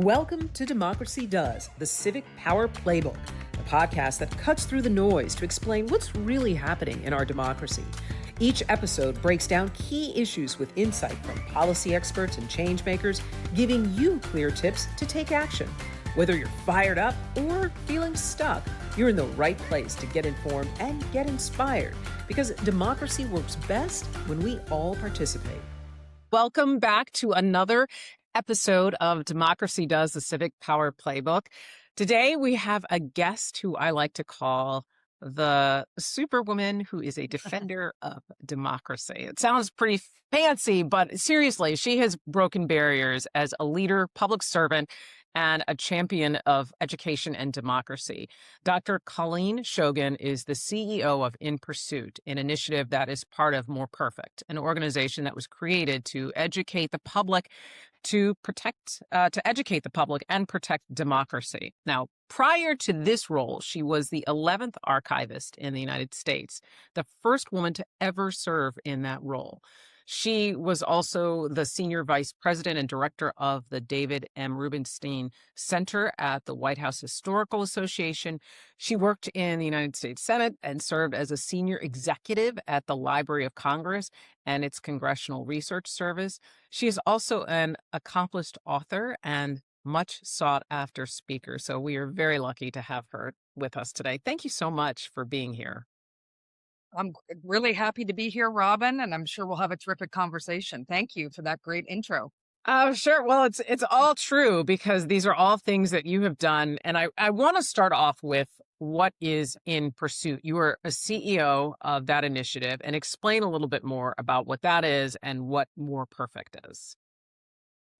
Welcome to Democracy Does, the Civic Power Playbook, a podcast that cuts through the noise to explain what's really happening in our democracy. Each episode breaks down key issues with insight from policy experts and change makers, giving you clear tips to take action. Whether you're fired up or feeling stuck, you're in the right place to get informed and get inspired, because democracy works best when we all participate. Welcome back to another episode of Democracy Does, the Civic Power Playbook. Today we have a guest who I like to call the superwoman who is a defender of democracy. It sounds pretty fancy, but seriously, she has broken barriers as a leader, public servant, and a champion of education and democracy. Dr. Colleen Shogan is the CEO of In Pursuit, an initiative that is part of More Perfect, an organization that was created to educate the public, to educate the public and protect democracy. Now, prior to this role, she was the 11th archivist in the United States, the first woman to ever serve in that role. She was also the senior vice president and director of the David M. Rubenstein Center at the White House Historical Association. She worked in the United States Senate and served as a senior executive at the Library of Congress and its Congressional Research Service. She is also an accomplished author and much sought after speaker. So we are very lucky to have her with us today. Thank you so much for being here. I'm really happy to be here, Robin, and I'm sure we'll have a terrific conversation. Thank you for that great intro. Sure. Well, it's all true because these are all things that you have done. And I want to start off with what is In Pursuit. You are a CEO of that initiative, and explain a little bit more about what that is and what More Perfect is.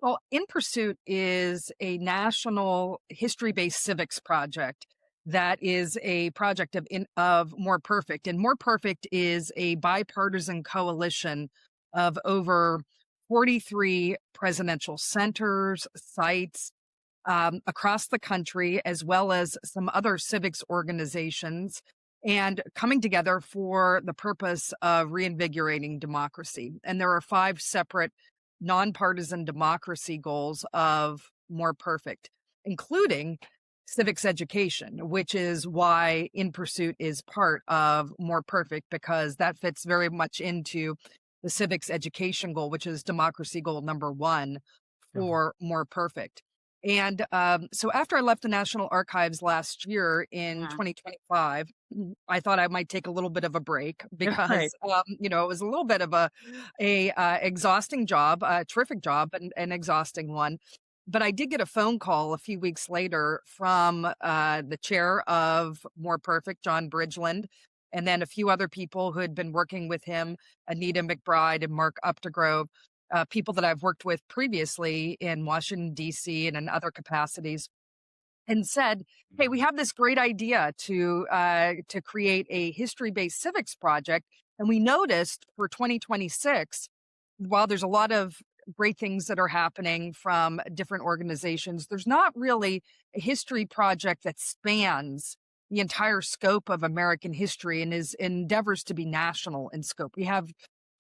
Well, In Pursuit is a national history-based civics project that is a project of More Perfect. And More Perfect is a bipartisan coalition of over 43 presidential centers, sites across the country, as well as some other civics organizations, and coming together for the purpose of reinvigorating democracy. And there are 5 separate nonpartisan democracy goals of More Perfect, including civics education, which is why In Pursuit is part of More Perfect, because that fits very much into the civics education goal, which is democracy goal number 1 for More Perfect. And so after I left the National Archives last year in 2025, I thought I might take a little bit of a break because, it was a little bit of a exhausting job, a terrific job, and an exhausting one. But I did get a phone call a few weeks later from the chair of More Perfect, John Bridgeland, and then a few other people who had been working with him, Anita McBride and Mark Updegrove, people that I've worked with previously in Washington, D.C. and in other capacities, and said, hey, we have this great idea to create a history-based civics project. And we noticed for 2026, while there's a lot of great things that are happening from different organizations, there's not really a history project that spans the entire scope of American history and endeavors to be national in scope. We have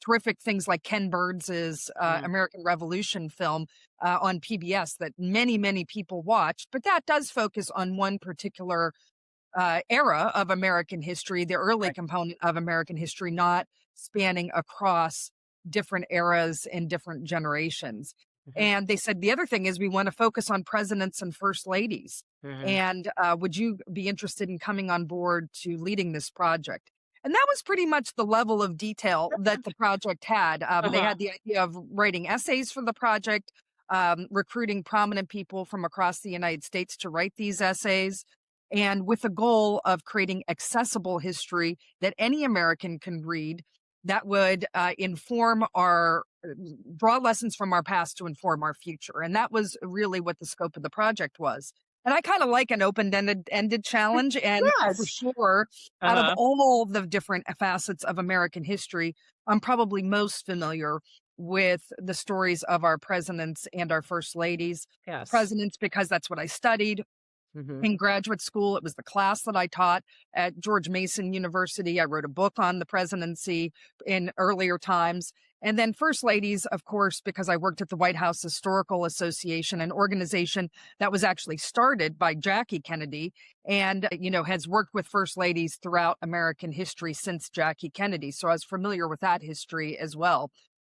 terrific things like Ken Burns' American Revolution film on PBS that many, many people watch, but that does focus on one particular era of American history, the early component of American history, not spanning across different eras and different generations. And they said, the other thing is we want to focus on presidents and first ladies. And would you be interested in coming on board to leading this project? And that was pretty much the level of detail that the project had. They had the idea of writing essays for the project, recruiting prominent people from across the United States to write these essays, and with the goal of creating accessible history that any American can read that would draw lessons from our past to inform our future. And that was really what the scope of the project was. And I kind of like an open-ended challenge. And for sure, out of all the different facets of American history, I'm probably most familiar with the stories of our presidents and our first ladies. Presidents, because that's what I studied. In graduate school, it was the class that I taught at George Mason University. I wrote a book on the presidency in earlier times. And then First Ladies, of course, because I worked at the White House Historical Association, an organization that was actually started by Jackie Kennedy and, has worked with First Ladies throughout American history since Jackie Kennedy. So I was familiar with that history as well.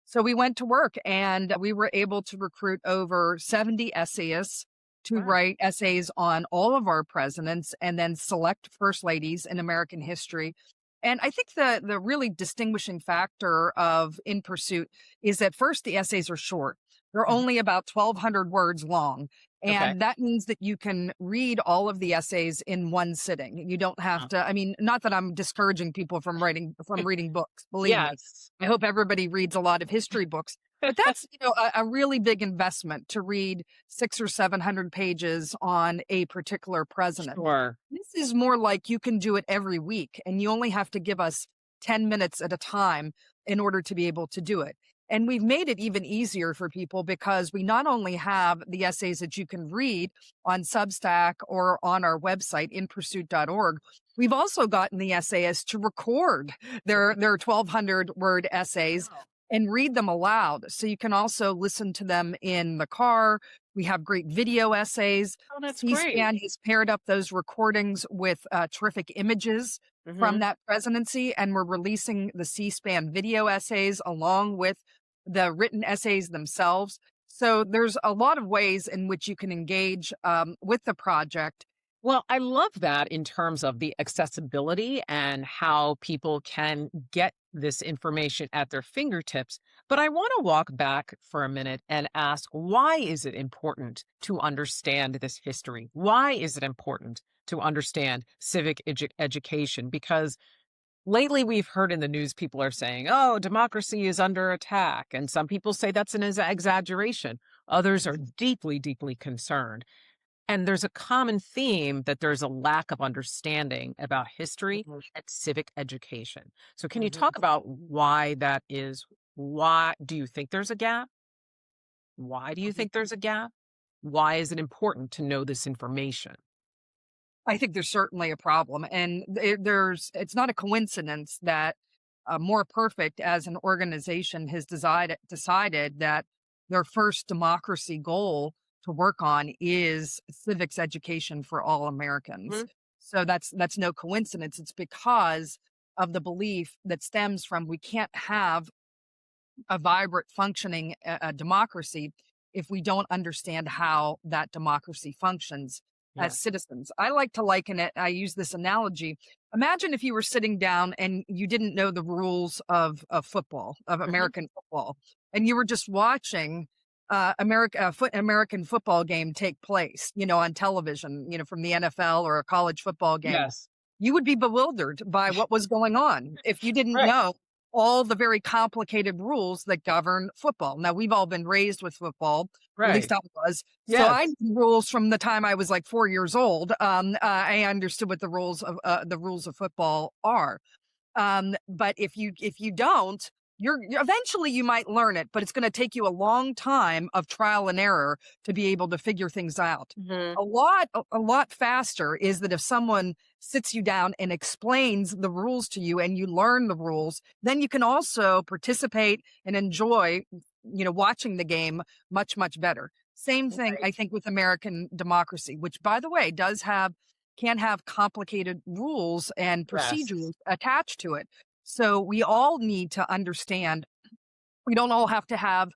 So we went to work and we were able to recruit over 70 essayists to Wow. write essays on all of our presidents and then select First Ladies in American history. And I think the really distinguishing factor of In Pursuit is that first, the essays are short. They're Mhm. only about 1,200 words long. Okay. And that means that you can read all of the essays in one sitting. You don't have Uh, to, I mean, not that I'm discouraging people from reading books, believe me. yes. I hope everybody reads a lot of history books. But that's, a really big investment to read 600 or 700 pages on a particular president. Sure. This is more like you can do it every week, and you only have to give us 10 minutes at a time in order to be able to do it. And we've made it even easier for people because we not only have the essays that you can read on Substack or on our website, inpursuit.org, we've also gotten the essayists to record their 1,200 word essays Wow. and read them aloud. So you can also listen to them in the car. We have great video essays. Oh, that's great. C-SPAN has paired up those recordings with terrific images from Hmm. that presidency, and we're releasing the C-SPAN video essays along with the written essays themselves. So there's a lot of ways in which you can engage with the project. Well, I love that in terms of the accessibility and how people can get this information at their fingertips. But I want to walk back for a minute and ask, why is it important to understand this history? Why is it important to understand civic education? Because lately we've heard in the news people are saying, oh, democracy is under attack. And some people say that's an exaggeration. Others are deeply, deeply concerned. And there's a common theme that there's a lack of understanding about history Mhm. and civic education. So, can you Mhm. talk about why that is? Why do you think there's a gap? Why do you think there's a gap? Why is it important to know this information? I think there's certainly a problem, and it's not a coincidence that More Perfect as an organization has decided that their first democracy goal to work on is civics education for all Americans. Mhm. So that's no coincidence. It's because of the belief that stems from we can't have a vibrant, functioning democracy if we don't understand how that democracy functions Yeah. as citizens. I like to liken it, I use this analogy. Imagine if you were sitting down and you didn't know the rules of football, of Hmm. American football, and you were just watching American football game take place, on television, from the NFL or a college football game. Yes. You would be bewildered by what was going on if you didn't Right. know all the very complicated rules that govern football. Now, we've all been raised with football, at least Right. I was. So I Yes. knew the rules from the time I was like 4 years old. I understood what the rules of football are. But if you don't, eventually you might learn it, but it's going to take you a long time of trial and error to be able to figure things out. Hmm. A lot faster is that if someone sits you down and explains the rules to you and you learn the rules, then you can also participate and enjoy, watching the game much, much better. Same thing, Right. I think, with American democracy, which, by the way, can have complicated rules and Yes. procedures attached to it. So we all need to understand we don't all have to have,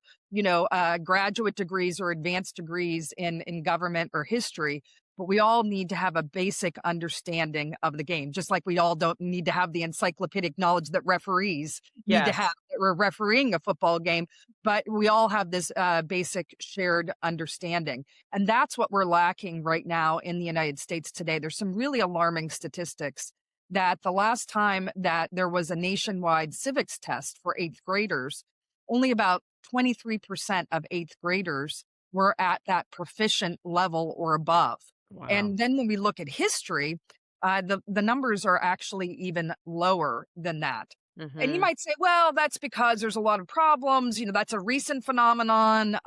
graduate degrees or advanced degrees in government or history, but we all need to have a basic understanding of the game, just like we all don't need to have the encyclopedic knowledge that referees need to have Yes. that we're refereeing a football game, but we all have this basic shared understanding. And that's what we're lacking right now in the United States today. There's some really alarming statistics that the last time that there was a nationwide civics test for eighth graders, only about 23% of eighth graders were at that proficient level or above. Wow. And then when we look at history, the numbers are actually even lower than that. And you Hmm. might say, well, that's because there's a lot of problems. That's a recent phenomenon.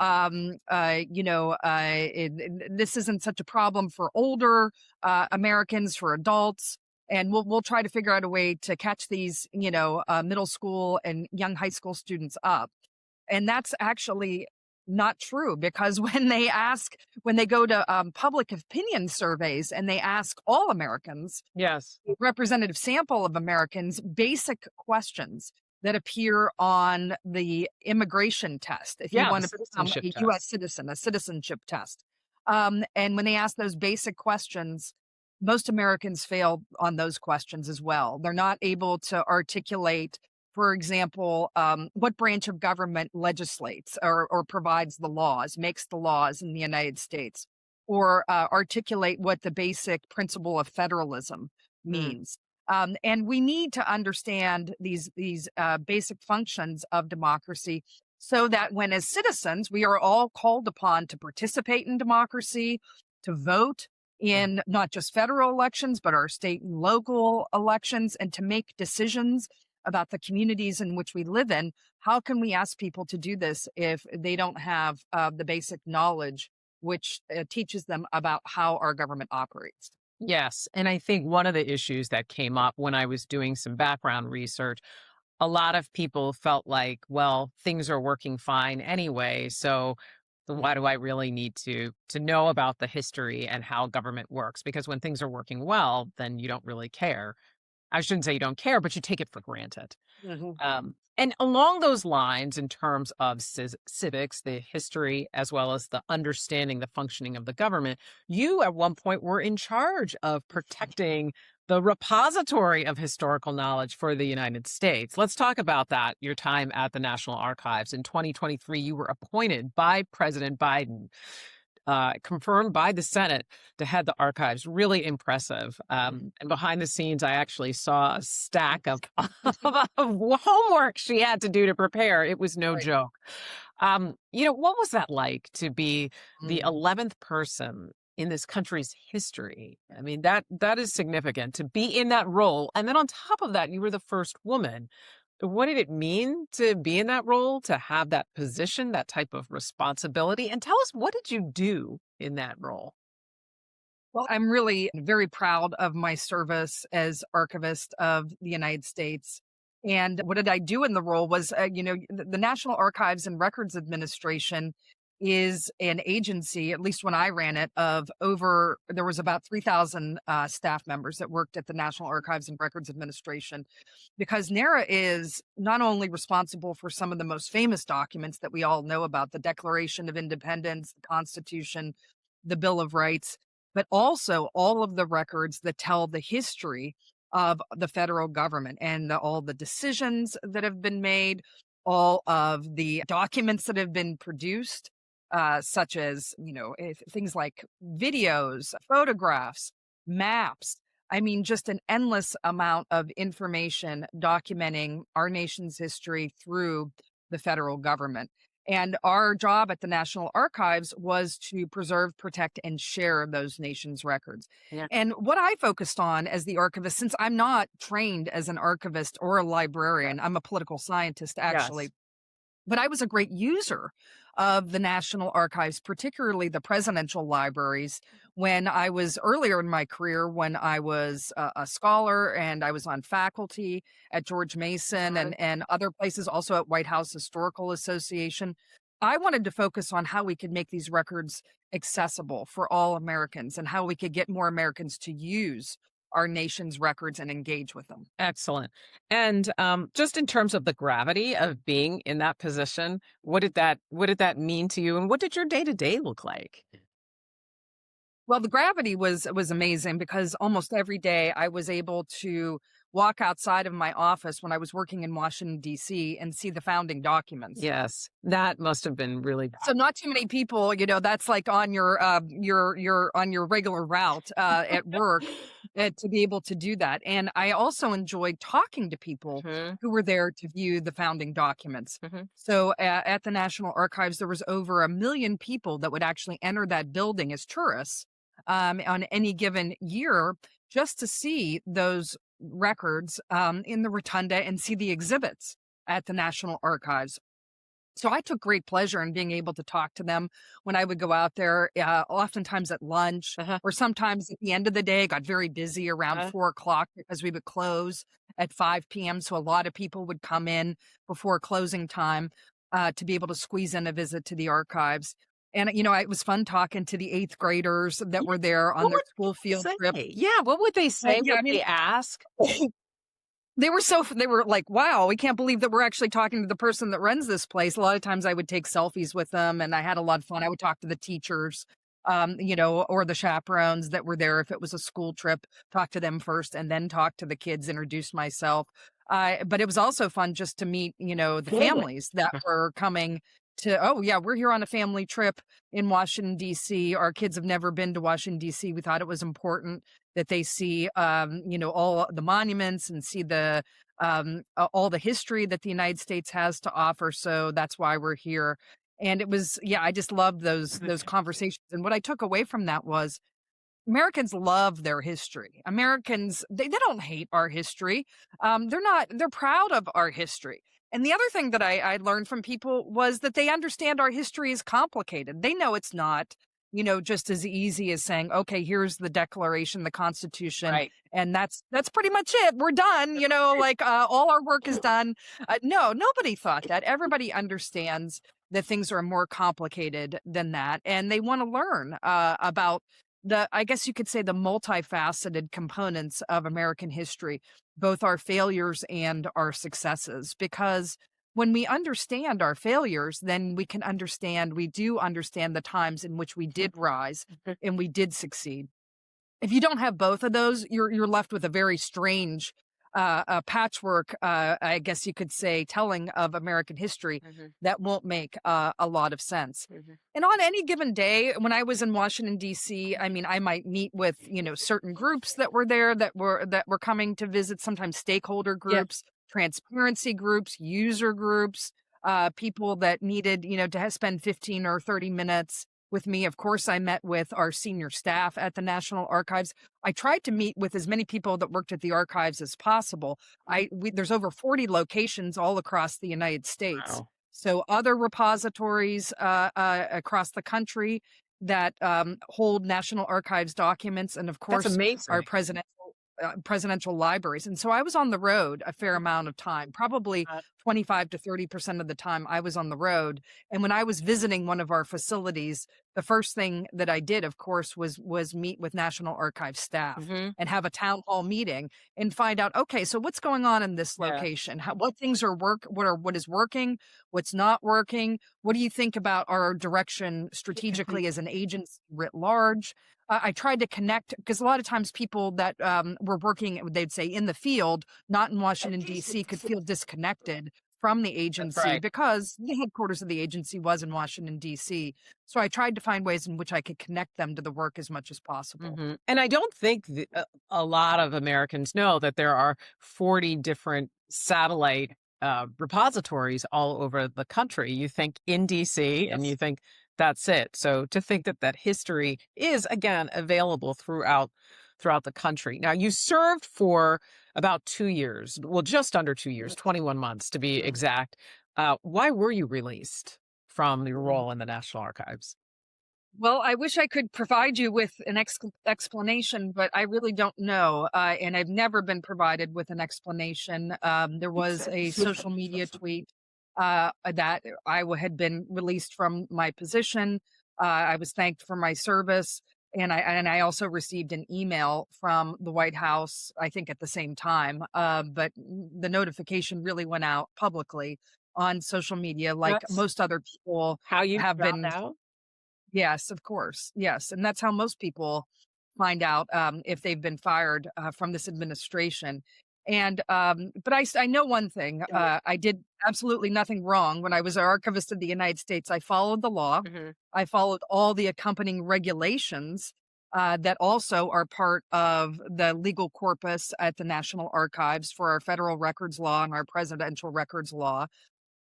This isn't such a problem for older Americans, for adults. And we'll try to figure out a way to catch these, middle school and young high school students up. And that's actually not true, because when they go to public opinion surveys and they ask all Americans, Yes. a representative sample of Americans, basic questions that appear on the immigration test, if you Yeah, the want to become citizenship a US test. citizen, a citizenship test. And when they ask those basic questions, most Americans fail on those questions as well. They're not able to articulate, for example, what branch of government legislates or provides the laws, makes the laws in the United States, or articulate what the basic principle of federalism Mm. means. And we need to understand these basic functions of democracy, so that when, as citizens, we are all called upon to participate in democracy, to vote Yeah. in not just federal elections, but our state and local elections, and to make decisions about the communities in which we live in. How can we ask people to do this if they don't have the basic knowledge which teaches them about how our government operates? Yes. And I think one of the issues that came up when I was doing some background research, a lot of people felt like, well, things are working fine anyway. So why do I really need to know about the history and how government works? Because when things are working well, then you don't really care. I shouldn't say you don't care, but you take it for granted. Mhm. And along those lines, in terms of civics, the history, as well as the understanding the functioning of the government, you at one point were in charge of protecting the repository of historical knowledge for the United States. Let's talk about that, your time at the National Archives. In 2023, you were appointed by President Biden, confirmed by the Senate to head the archives. Really impressive. And behind the scenes, I actually saw a stack of homework she had to do to prepare. It was no Right. joke. What was that like to be the Mm. 11th person in this country's history? I mean, that is significant to be in that role. And then on top of that, you were the first woman. What did it mean to be in that role, to have that position, that type of responsibility? And tell us, what did you do in that role? Well, I'm really very proud of my service as Archivist of the United States. And what did I do in the role was, the National Archives and Records Administration is an agency, at least when I ran it, there was about 3,000 staff members that worked at the National Archives and Records Administration, because NARA is not only responsible for some of the most famous documents that we all know about, the Declaration of Independence, the Constitution, the Bill of Rights, but also all of the records that tell the history of the federal government and all the decisions that have been made, all of the documents that have been produced, such as, things like videos, photographs, maps. I mean, just an endless amount of information documenting our nation's history through the federal government. And our job at the National Archives was to preserve, protect, and share those nation's records. Yeah. And what I focused on as the archivist, since I'm not trained as an archivist or a librarian, I'm a political scientist, actually. Yes. But I was a great user of the National Archives, particularly the presidential libraries, when I was earlier in my career, when I was a scholar and I was on faculty at George Mason and other places, also at White House Historical Association. I wanted to focus on how we could make these records accessible for all Americans and how we could get more Americans to use our nation's records and engage with them. Excellent. And just in terms of the gravity of being in that position, what did that mean to you, and what did your day to day look like? Well, the gravity was amazing, because almost every day I was able to walk outside of my office when I was working in Washington, D.C., and see the founding documents. Yes, that must have been really. So not too many people, that's like on your on your regular route at work, to be able to do that. And I also enjoyed talking to people Mhm, who were there to view the founding documents. mhm. So at the National Archives, there was over 1 million people that would actually enter that building as tourists on any given year, just to see those records in the rotunda and see the exhibits at the National Archives. So I took great pleasure in being able to talk to them when I would go out there, oftentimes at lunch, Uh-huh. or sometimes at the end of the day. It got very busy around Uh-huh. 4 o'clock, because we would close at 5 p.m. So a lot of people would come in before closing time. to be able to squeeze in a visit to the archives. And, it was fun talking to the eighth graders that Yeah. were there on What their would school field people trip. say? Yeah, what would they say? Yeah, I Would mean, they ask? they were like, wow, we can't believe that we're actually talking to the person that runs this place. A lot of times I would take selfies with them and I had a lot of fun. I would talk to the teachers, or the chaperones that were there if it was a school trip, talk to them first and then talk to the kids, introduce myself. But it was also fun just to meet, the Family. families that were coming to, oh, yeah, we're here on a family trip in Washington, D.C. Our kids have never been to Washington, D.C. We thought it was important that they see, all the monuments and see all the history that the United States has to offer. So that's why we're here. And it was, yeah, I just loved those conversations. And what I took away from that was Americans love their history. Americans, they don't hate our history. They're proud of our history. And the other thing that I learned from people was that they understand our history is complicated. They know it's not, just as easy as saying, okay, here's the Declaration, the Constitution, Right. and that's pretty much it. We're done. Like all our work is done. No, nobody thought that. Everybody understands that things are more complicated than that, and they want to learn about I guess you could say the multifaceted components of American history, both our failures and our successes. Because when we understand our failures, then we do understand the times in which we did rise and we did succeed. If you don't have both of those, you're left with a very strange patchwork, I guess you could say, telling of American history that won't make a lot of sense. And on any given day, when I was in Washington, D.C., I mean, I might meet with, certain groups that were there that were coming to visit, sometimes stakeholder Yeah. groups, transparency groups, user groups, people that needed, to spend 15 or 30 minutes with me. Of course, I met with our senior staff at the National Archives. I tried to meet with as many people that worked at the archives as possible. There's over 40 locations all across the United States. Wow. So other repositories across the country that hold National Archives documents, and of That's course, our amazing. presidential libraries. And so I was on the road a fair amount of time, probably Uh, 25 to 30% of the time I was on the road. And when I was visiting one of our facilities, the first thing that I did, of course, was meet with National Archives staff mhm. and have a town hall meeting and find out, okay, so what's going on in this Yeah. location? What things what is working, what's not working? What do you think about our direction strategically as an agency writ large? I tried to connect because a lot of times people that were working, they'd say in the field, not in Washington, D.C., could feel disconnected from the That's agency right. because the headquarters of the agency was in Washington, D.C. So I tried to find ways in which I could connect them to the work as much as possible. And I don't think a lot of Americans know that there are 40 different satellite repositories all over the country. You think in DC and you Yes. think that's it. So to think that history is again available throughout the country. Now you served for about 2 years, well, just under 2 years, 21 months to be exact. Why were you released from your role in the National Archives? Well, I wish I could provide you with an explanation, but I really don't know. And I've never been provided with an explanation. There was a social media tweet that had been released from my position. I was thanked for my service. And I also received an email from the White House, I think at the same time. But the notification really went out publicly on social media, like That's most other people how you have found been. out? Yes, of course. Yes, and that's how most people find out if they've been fired from this administration. And but I know one thing: I did absolutely nothing wrong when I was an archivist of the United States. I followed the law. Mhm. I followed all the accompanying regulations that also are part of the legal corpus at the National Archives for our federal records law and our presidential records law.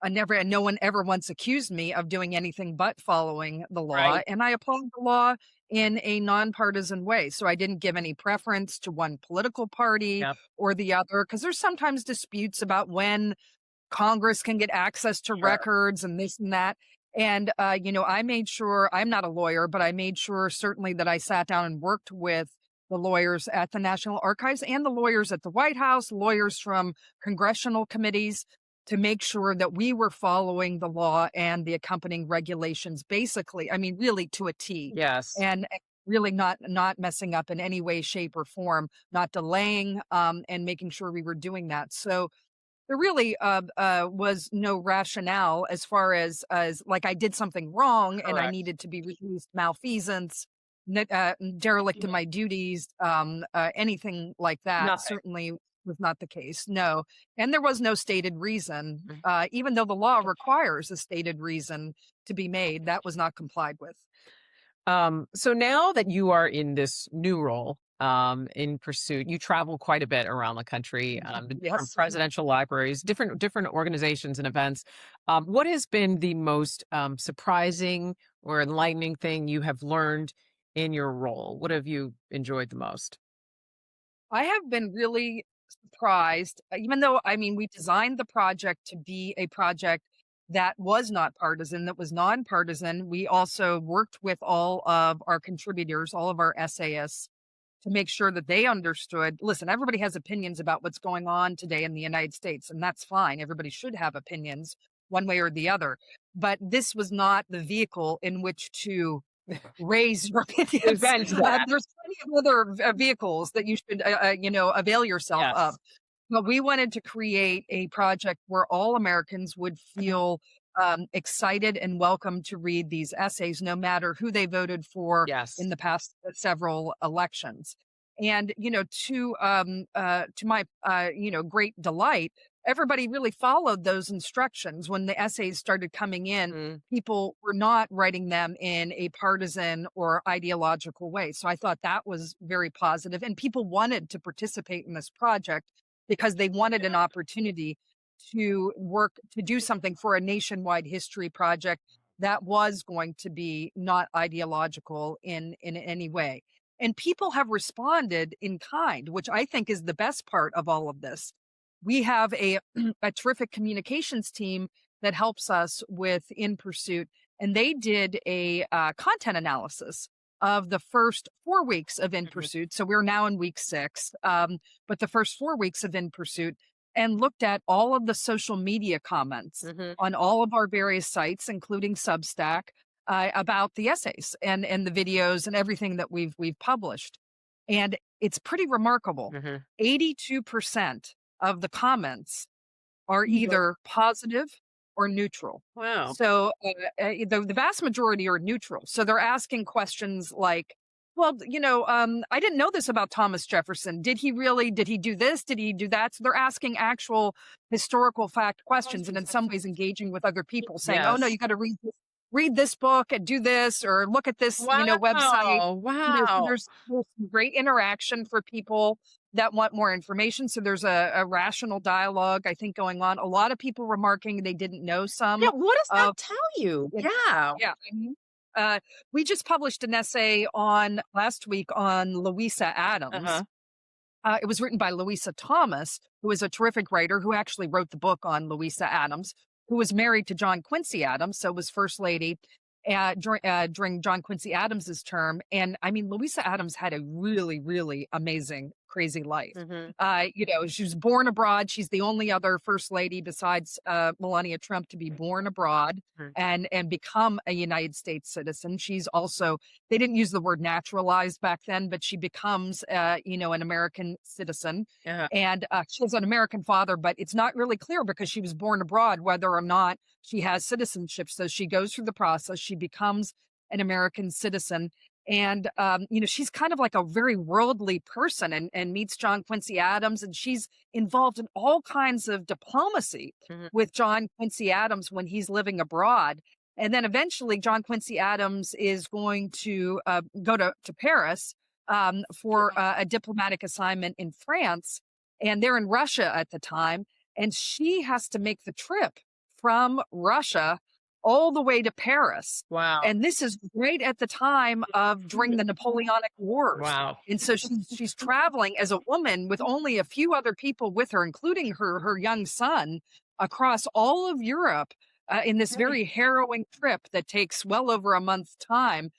And no one ever once accused me of doing anything but following the law. Right. And I applied the law in a nonpartisan way. So I didn't give any preference to one political party Yep. or the other, because there's sometimes disputes about when Congress can get access to Sure. records and this and that. And, I made sure I'm not a lawyer, but I made sure certainly that I sat down and worked with the lawyers at the National Archives and the lawyers at the White House, lawyers from congressional committees to make sure that we were following the law and the accompanying regulations, basically, I mean, really to a T. Yes. And really not messing up in any way, shape, or form, not delaying, and making sure we were doing that. So there really was no rationale as far as like I did something wrong and I Correct. needed to be released, malfeasance, derelict in Mhm. my duties, anything like that. Nothing. Certainly was not the case. No, and there was no stated reason, Mhm. even though the law requires a stated reason to be made. That was not complied with. So now that you are in this new role, in pursuit, you travel quite a bit around the country, to different Yes. presidential libraries, different organizations and events. What has been the most surprising or enlightening thing you have learned in your role? What have you enjoyed the most? I have been really surprised, even though, I mean, we designed the project to be a project that was not partisan, that was nonpartisan. We also worked with all of our contributors, all of our essayists, to make sure that they understood. Listen, everybody has opinions about what's going on today in the United States, and that's fine. Everybody should have opinions one way or the other. But this was not the vehicle in which to raise your opinions. Revenge that. There's plenty of other vehicles that you should, avail yourself of. Yes. But we wanted to create a project where all Americans would Mhm. feel excited and welcome to read these essays, no matter who they voted for in Yes. the past several elections. And to my great delight, everybody really followed those instructions. When the essays started coming in, Mm. people were not writing them in a partisan or ideological way. So I thought that was very positive, and people wanted to participate in this project because they wanted an opportunity to work to do something for a nationwide history project that was going to be not ideological in any way. And people have responded in kind, which I think is the best part of all of this. We have a a terrific communications team that helps us with In Pursuit, and they did a content analysis of the first 4 weeks of In Mhm. Pursuit. So we're now in week 6, but the first 4 weeks of In Pursuit, and looked at all of the social media comments Mhm. on all of our various sites, including Substack, about the essays and the videos and everything that we've published. And it's pretty remarkable. Mhm. 82% of the comments are Either. either positive or neutral. Wow. So the vast majority are neutral. So they're asking questions like, well, I didn't know this about Thomas Jefferson. Did he do this? Did he do that? So they're asking actual historical fact questions, and in some ways engaging with other people, saying, oh, no, Yes. you got to read this book and do this, or look at this, website. Wow. So Wow. there's some great interaction for people that want more information. So there's a rational dialogue, I think, going on. A lot of people remarking they didn't know some Yeah, what does that of tell you? it. Yeah. Yeah. We just published an essay on last week on Louisa Adams. Uh-huh. It was written by Louisa Thomas, who is a terrific writer who actually wrote the book on Louisa Adams, who was married to John Quincy Adams, so was first lady during John Quincy Adams's term. And I mean, Louisa Adams had a really, really amazing, crazy life. Mhm. She was born abroad. She's the only other first lady besides Melania Trump to be born abroad Mhm. and become a United States citizen. She's also, they didn't use the word naturalized back then, but she becomes, an American citizen. Yeah. And she has an American father, but it's not really clear because she was born abroad whether or not she has citizenship. So she goes through the process. She becomes an American citizen. And, she's kind of like a very worldly person, and meets John Quincy Adams. And she's involved in all kinds of diplomacy Mhm. with John Quincy Adams when he's living abroad. And then eventually, John Quincy Adams is going to go to Paris for a diplomatic assignment in France. And they're in Russia at the time. And she has to make the trip from Russia all the way to Paris. Wow. And this is right at the time of during the Napoleonic Wars. Wow. And so she's traveling as a woman with only a few other people with her, including her young son, across all of Europe in this very harrowing trip that takes well over a month's time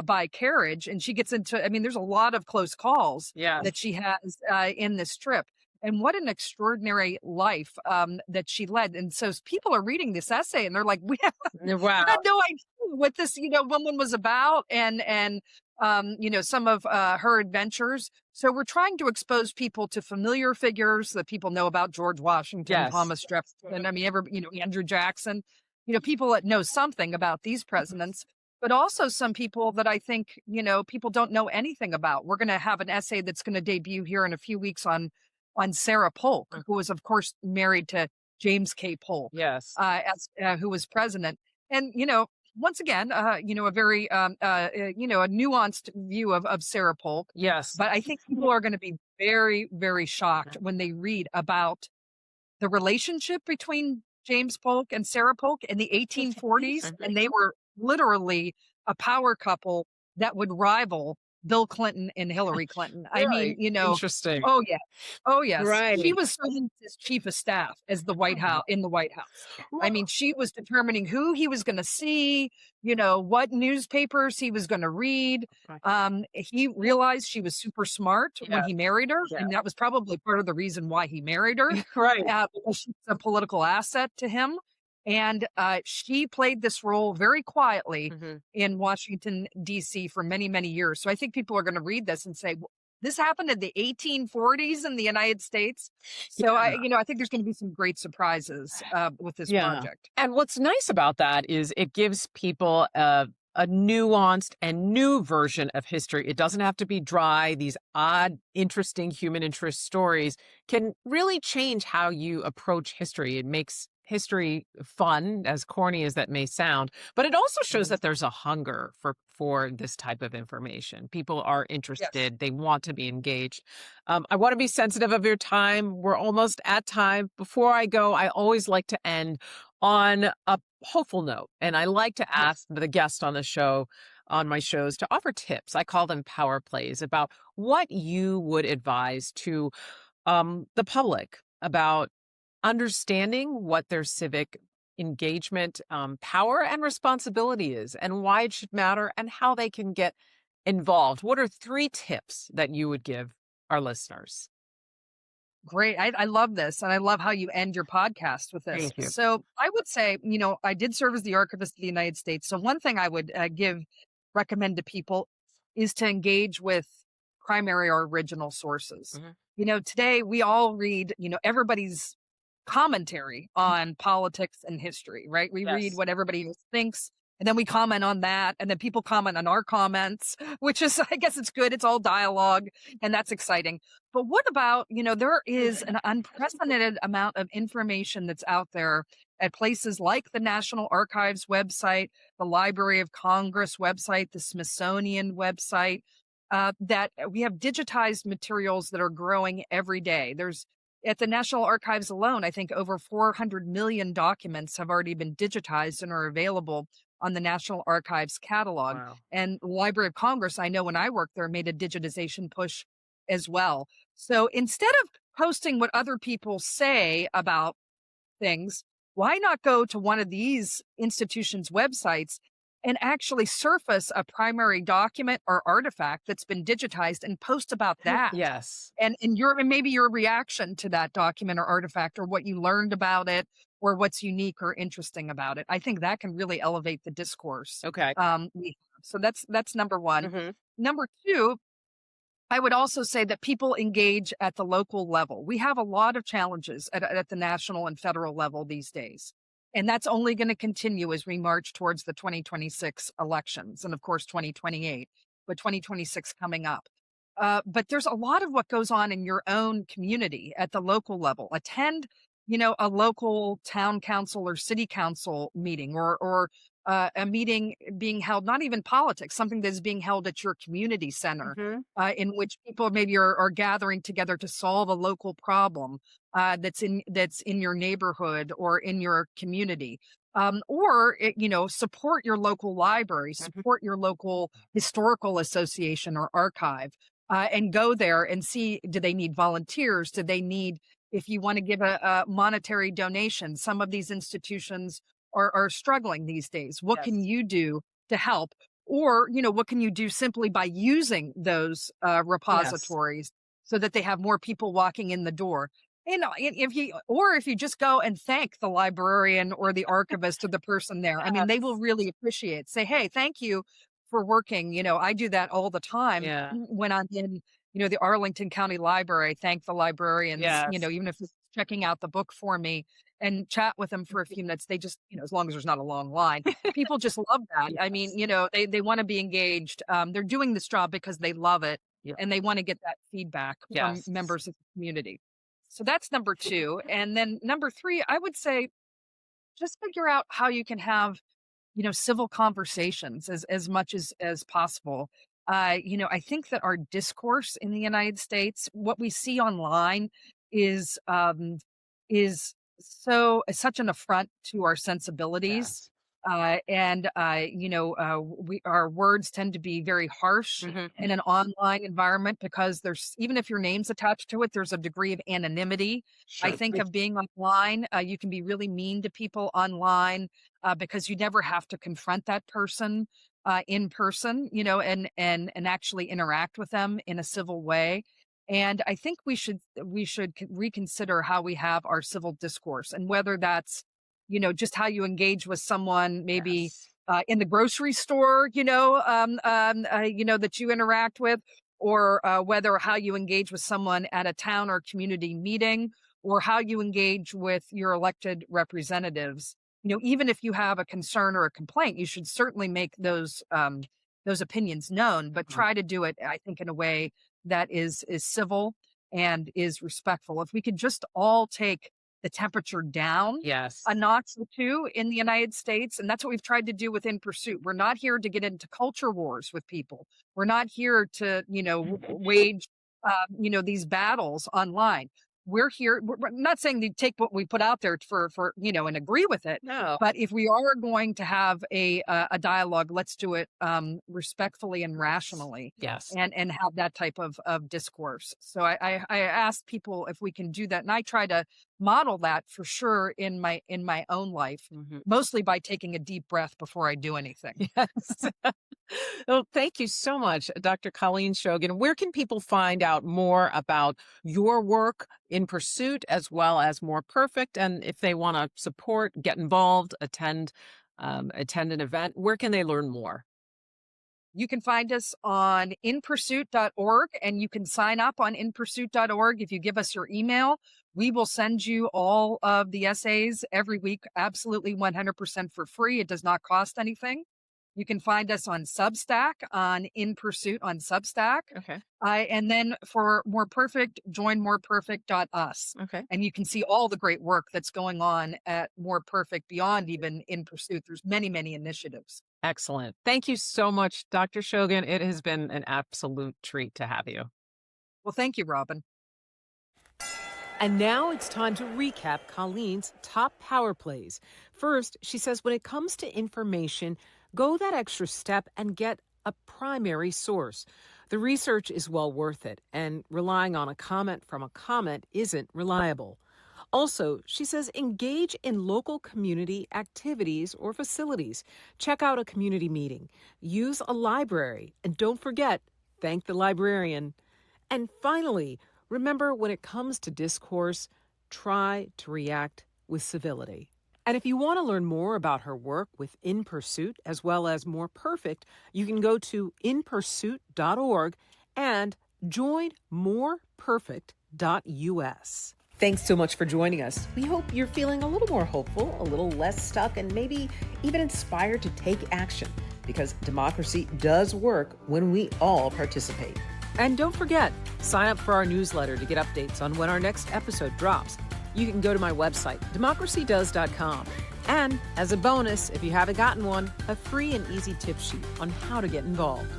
by carriage. And she gets into, I mean, there's a lot of close calls Yes. that she has in this trip. and what an extraordinary life that she led. And so people are reading this essay and they're like, we Wow. had no idea what this, woman was about, and some of her adventures. So we're trying to expose people to familiar figures that people know about: George Washington, Yes. Thomas Jefferson. I mean, Andrew Jackson. People that know something about these presidents, but also some people that I think people don't know anything about. We're going to have an essay that's going to debut here in a few weeks on Sarah Polk, who was, of course, married to James K. Polk, Yes. who was president. And, once again, a very, a nuanced view of Sarah Polk. Yes. But I think people are going to be very, very shocked when they read about the relationship between James Polk and Sarah Polk in the 1840s. And they were literally a power couple that would rival Bill Clinton and Hillary Clinton. I mean, interesting. oh yeah. Oh yes. Right. She was serving as chief of staff as the White House in the White House. I mean, she was determining who he was going to see, what newspapers he was going to read. He realized she was super smart when he married her. Yeah. And that was probably part of the reason why he married her. Right. Because she's a political asset to him. And she played this role very quietly in Washington, D.C. for many, many years. So I think people are going to read this and say, this happened in the 1840s in the United States. So I think there's going to be some great surprises with this project. And what's nice about that is it gives people a nuanced and new version of history. It doesn't have to be dry. These odd, interesting human interest stories can really change how you approach history. It makes history fun, as corny as that may sound, but it also shows that there's a hunger for this type of information. People are interested. They want to be engaged. I want to be sensitive of your time. We're almost at time. Before I go, I always like to end on a hopeful note. And I like to ask the guest on the show, on my shows, to offer tips. I call them power plays, about what you would advise to the public about understanding what their civic engagement, power and responsibility is, and why it should matter, and how they can get involved. What are 3 tips that you would give our listeners? Great. I love this. And I love how you end your podcast with this. Thank you. So I would say, I did serve as the Archivist of the United States. So one thing I would recommend to people is to engage with primary or original sources. Today we all read, everybody's commentary on politics and history, right? We read what everybody else thinks, and then we comment on that, and then people comment on our comments, which is, I guess it's good. It's all dialogue, and that's exciting. But what about, there is an unprecedented amount of information that's out there at places like the National Archives website, the Library of Congress website, the Smithsonian website, that we have digitized materials that are growing every day. At the National Archives alone, I think over 400 million documents have already been digitized and are available on the National Archives catalog. Wow. And the Library of Congress, I know when I worked there, made a digitization push as well. So instead of posting what other people say about things, why not go to one of these institutions' websites and actually surface a primary document or artifact that's been digitized and post about that? Yes. And maybe your reaction to that document or artifact, or what you learned about it, or what's unique or interesting about it. I think that can really elevate the discourse. Okay. So that's number one. Number 2, I would also say that people engage at the local level. We have a lot of challenges at the national and federal level these days. And that's only going to continue as we march towards the 2026 elections, and of course 2028, but 2026 coming up. But there's a lot of what goes on in your own community at the local level. Attend, a local town council or city council meeting, or a meeting being held, not even politics, something that's being held at your community center, in which people maybe are gathering together to solve a local problem that's in your neighborhood or in your community. Or support your local library, support your local historical association or archive, and go there and see, do they need volunteers? Do they need, if you want to give a monetary donation? Some of these institutions are struggling these days. What can you do to help? Or, what can you do simply by using those repositories? so that they have more people walking in the door. If you just go and thank the librarian or the archivist or the person there, I mean, they will Yes. really appreciate. Say, hey, thank you for working. I do that all the time Yeah. when I'm in, the Arlington County Library. Thank the librarians, Yes. even if it's checking out the book for me and chat with them for a few minutes. They just, as long as there's not a long line, people just love that. I mean, Yes. they want to be engaged. They're doing this job because they love it Yeah. and they want to get that feedback from Yes. members of the community. So that's number 2. And then number 3, I would say just figure out how you can have, civil conversations as much as possible. I think that our discourse in the United States, what we see online is is such an affront to our sensibilities. Yes. Our words tend to be very harsh in an online environment because there's, even if your name's attached to it, there's a degree of anonymity. I Sure. think of being online, you can be really mean to people online because you never have to confront that person in person, and actually interact with them in a civil way. And I think we should reconsider how we have our civil discourse, and whether that's, just how you engage with someone, maybe Yes. in the grocery store, that you interact with, or whether how you engage with someone at a town or community meeting, or how you engage with your elected representatives. Even if you have a concern or a complaint, you should certainly make those opinions known, but try to do it, I think, in a way that is civil and is respectful. If we could just all take the temperature down Yes. a notch or two in the United States, and that's what we've tried to do with In Pursuit. We're not here to get into culture wars with people. We're not here to, wage, these battles online. We're here. We're not saying to take what we put out there for and agree with it. No. But if we are going to have a dialogue, let's do it respectfully and rationally, Yes. and have that type of discourse. So I ask people if we can do that, and I try to model that for sure in my own life, mostly by taking a deep breath before I do anything. Yes. Well, thank you so much, Dr. Colleen Shogan. Where can people find out more about your work In Pursuit as well as More Perfect? And if they want to support, get involved, attend an event, where can they learn more? You can find us on inpursuit.org, and you can sign up on inpursuit.org. If you give us your email, we will send you all of the essays every week, absolutely 100% for free. It does not cost anything. You can find us on Substack, on In Pursuit on Substack. Okay. And then for More Perfect, join moreperfect.us. Okay. And you can see all the great work that's going on at More Perfect beyond even In Pursuit. There's many, many initiatives. Excellent. Thank you so much, Dr. Shogan. It has been an absolute treat to have you. Well, thank you, Robin. And now it's time to recap Colleen's top power plays. First, she says when it comes to information, go that extra step and get a primary source. The research is well worth it, and relying on a comment from a comment isn't reliable. Also, she says engage in local community activities or facilities. Check out a community meeting. Use a library. And don't forget, thank the librarian. And finally, remember, when it comes to discourse, try to react with civility. And if you want to learn more about her work with In Pursuit as well as More Perfect, you can go to inpursuit.org and join moreperfect.us. Thanks so much for joining us. We hope you're feeling a little more hopeful, a little less stuck, and maybe even inspired to take action, because democracy does work when we all participate. And don't forget, sign up for our newsletter to get updates on when our next episode drops. You can go to my website, democracydoes.com. And as a bonus, if you haven't gotten one, a free and easy tip sheet on how to get involved.